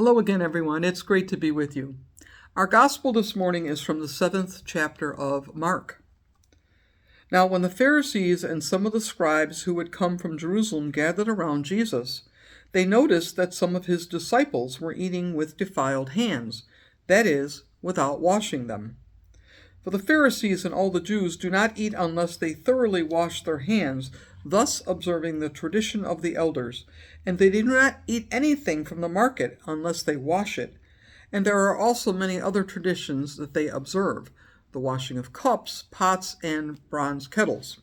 Hello again, everyone. It's great to be with you. Our gospel this morning is from the 7th chapter of Mark. Now, when the Pharisees and some of the scribes who had come from Jerusalem gathered around Jesus, they noticed that some of his disciples were eating with defiled hands, that is, without washing them. For the Pharisees and all the Jews do not eat unless they thoroughly wash their hands, thus observing the tradition of the elders, and they do not eat anything from the market unless they wash it. And there are also many other traditions that they observe, the washing of cups, pots, and bronze kettles.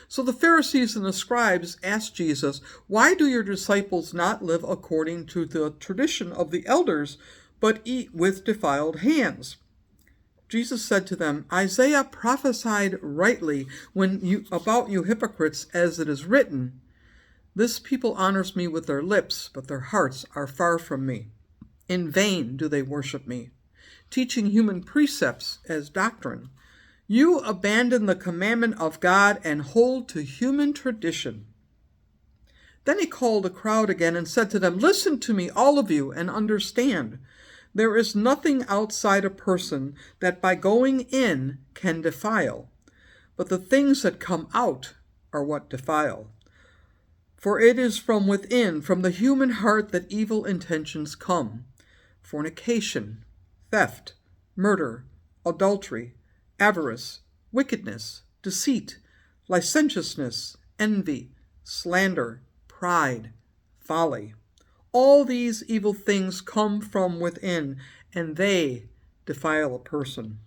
So the Pharisees and the scribes asked Jesus, "Why do your disciples not live according to the tradition of the elders, but eat with defiled hands?" Jesus said to them, "Isaiah prophesied rightly about you hypocrites, as it is written, 'This people honors me with their lips, but their hearts are far from me. In vain do they worship me, teaching human precepts as doctrine. You abandon the commandment of God and hold to human tradition.'" Then he called a crowd again and said to them, "Listen to me, all of you, and understand. There is nothing outside a person that by going in can defile, but the things that come out are what defile. For it is from within, from the human heart, that evil intentions come: fornication, theft, murder, adultery, avarice, wickedness, deceit, licentiousness, envy, slander, pride, folly. All these evil things come from within, and they defile a person."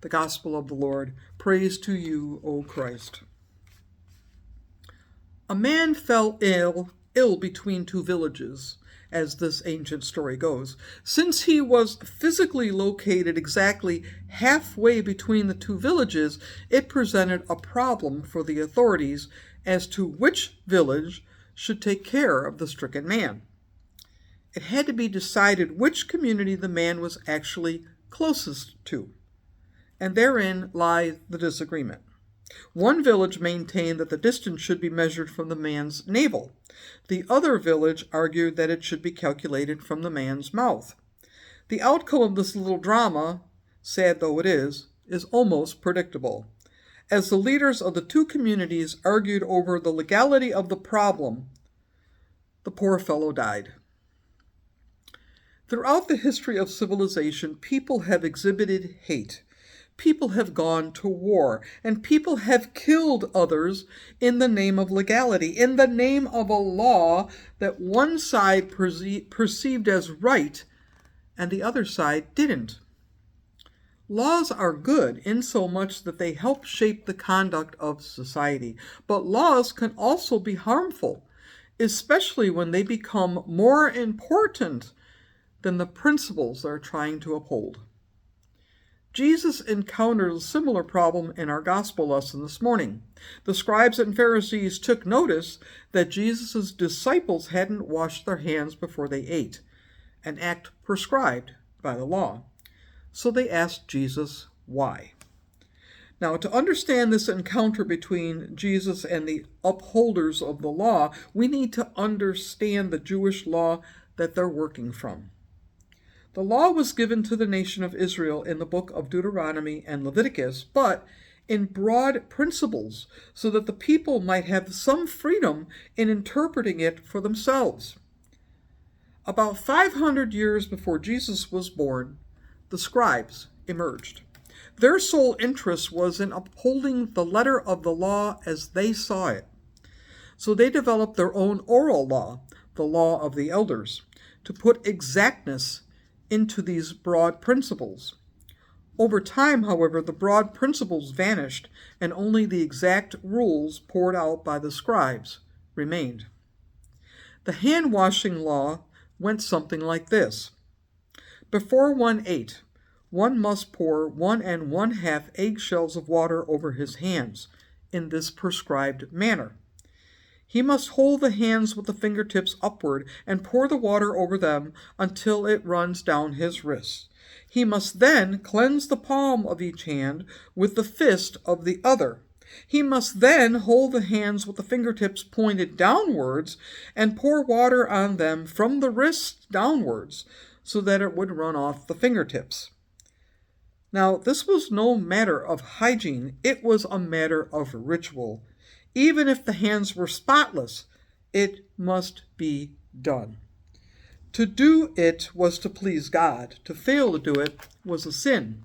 The Gospel of the Lord. Praise to you, O Christ. A man fell ill between two villages, as this ancient story goes. Since he was physically located exactly halfway between the two villages, it presented a problem for the authorities as to which village should take care of the stricken man. It had to be decided which community the man was actually closest to, and therein lies the disagreement. One village maintained that the distance should be measured from the man's navel. The other village argued that it should be calculated from the man's mouth. The outcome of this little drama, sad though it is almost predictable. As the leaders of the two communities argued over the legality of the problem, the poor fellow died. Throughout the history of civilization, people have exhibited hate. People have gone to war, and people have killed others in the name of legality, in the name of a law that one side perceived as right and the other side didn't. Laws are good insomuch that they help shape the conduct of society, but laws can also be harmful, especially when they become more important than the principles they're trying to uphold. Jesus encountered a similar problem in our gospel lesson this morning. The scribes and Pharisees took notice that Jesus' disciples hadn't washed their hands before they ate, an act prescribed by the law. So they asked Jesus why. Now, to understand this encounter between Jesus and the upholders of the law, we need to understand the Jewish law that they're working from. The law was given to the nation of Israel in the book of Deuteronomy and Leviticus, but in broad principles, so that the people might have some freedom in interpreting it for themselves. About 500 years before Jesus was born, the scribes emerged. Their sole interest was in upholding the letter of the law as they saw it. So they developed their own oral law, the law of the elders, to put exactness into these broad principles. Over time, however, the broad principles vanished, and only the exact rules poured out by the scribes remained. The hand-washing law went something like this. Before one ate, one must pour 1 1/2 eggshells of water over his hands in this prescribed manner. He must hold the hands with the fingertips upward and pour the water over them until it runs down his wrists. He must then cleanse the palm of each hand with the fist of the other. He must then hold the hands with the fingertips pointed downwards and pour water on them from the wrists downwards so that it would run off the fingertips. Now, this was no matter of hygiene, it was a matter of ritual. Even if the hands were spotless, it must be done. To do it was to please God. To fail to do it was a sin.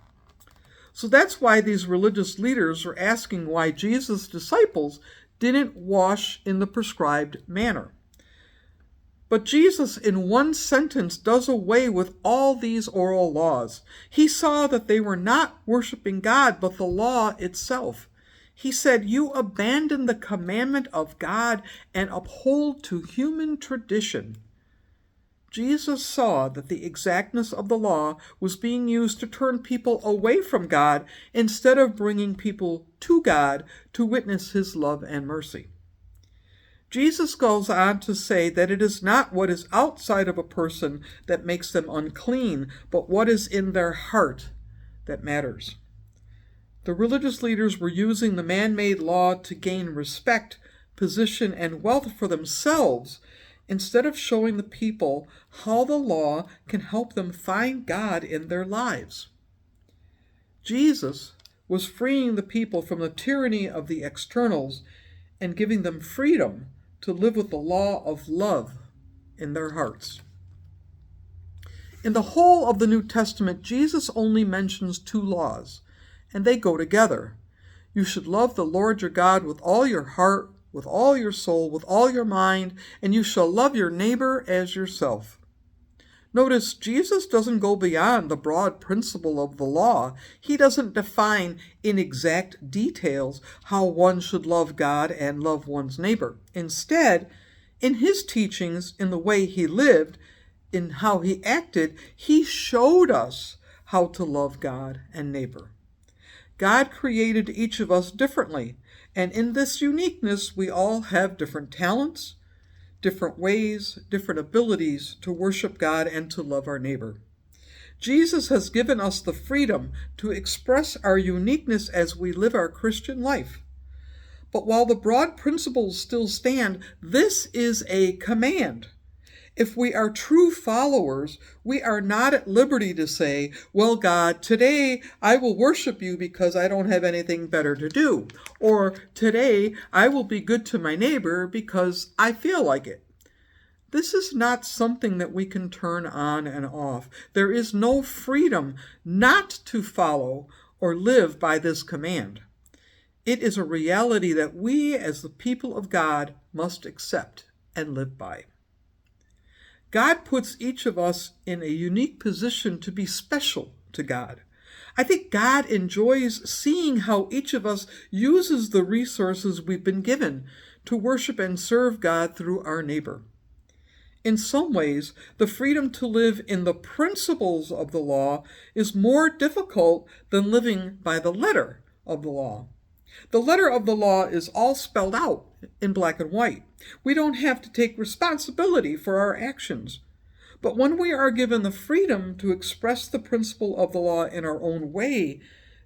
So that's why these religious leaders are asking why Jesus' disciples didn't wash in the prescribed manner. But Jesus, in one sentence, does away with all these oral laws. He saw that they were not worshiping God, but the law itself. He said, "You abandon the commandment of God and uphold to human tradition." Jesus saw that the exactness of the law was being used to turn people away from God instead of bringing people to God to witness his love and mercy. Jesus goes on to say that it is not what is outside of a person that makes them unclean, but what is in their heart that matters. The religious leaders were using the man-made law to gain respect, position, and wealth for themselves, instead of showing the people how the law can help them find God in their lives. Jesus was freeing the people from the tyranny of the externals and giving them freedom to live with the law of love in their hearts. In the whole of the New Testament, Jesus only mentions 2 laws, and they go together. You should love the Lord your God with all your heart, with all your soul, with all your mind, and you shall love your neighbor as yourself. Notice, Jesus doesn't go beyond the broad principle of the law. He doesn't define in exact details how one should love God and love one's neighbor. Instead, in his teachings, in the way he lived, in how he acted, he showed us how to love God and neighbor. God created each of us differently, and in this uniqueness, we all have different talents, different ways, different abilities to worship God and to love our neighbor. Jesus has given us the freedom to express our uniqueness as we live our Christian life. But while the broad principles still stand, this is a command. If we are true followers, we are not at liberty to say, "Well, God, today I will worship you because I don't have anything better to do," or "Today I will be good to my neighbor because I feel like it." This is not something that we can turn on and off. There is no freedom not to follow or live by this command. It is a reality that we, as the people of God, must accept and live by. God puts each of us in a unique position to be special to God. I think God enjoys seeing how each of us uses the resources we've been given to worship and serve God through our neighbor. In some ways, the freedom to live in the principles of the law is more difficult than living by the letter of the law. The letter of the law is all spelled out in black and white. We don't have to take responsibility for our actions. But when we are given the freedom to express the principle of the law in our own way,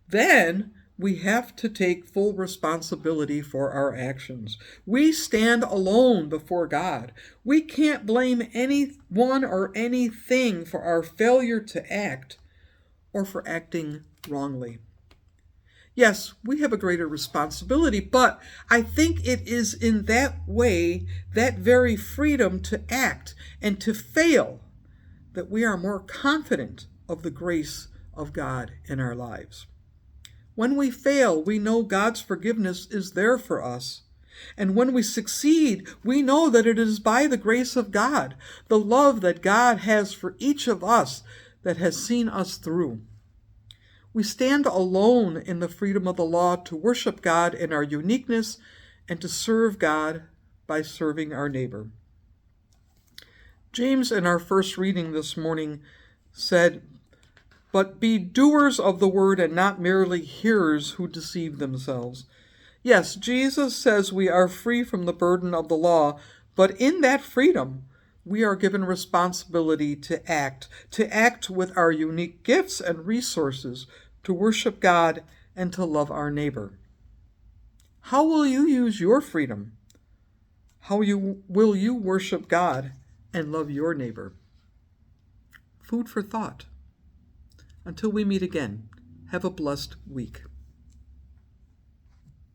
then we have to take full responsibility for our actions. We stand alone before God. We can't blame anyone or anything for our failure to act or for acting wrongly. Yes, we have a greater responsibility, but I think it is in that way, that very freedom to act and to fail, that we are more confident of the grace of God in our lives. When we fail, we know God's forgiveness is there for us. And when we succeed, we know that it is by the grace of God, the love that God has for each of us that has seen us through. We stand alone in the freedom of the law to worship God in our uniqueness and to serve God by serving our neighbor. James, in our first reading this morning, said, "But be doers of the word and not merely hearers who deceive themselves." Yes, Jesus says we are free from the burden of the law, but in that freedom, we are given responsibility to act with our unique gifts and resources, to worship God and to love our neighbor. How will you use your freedom? Will you worship God and love your neighbor? Food for thought. Until we meet again, have a blessed week.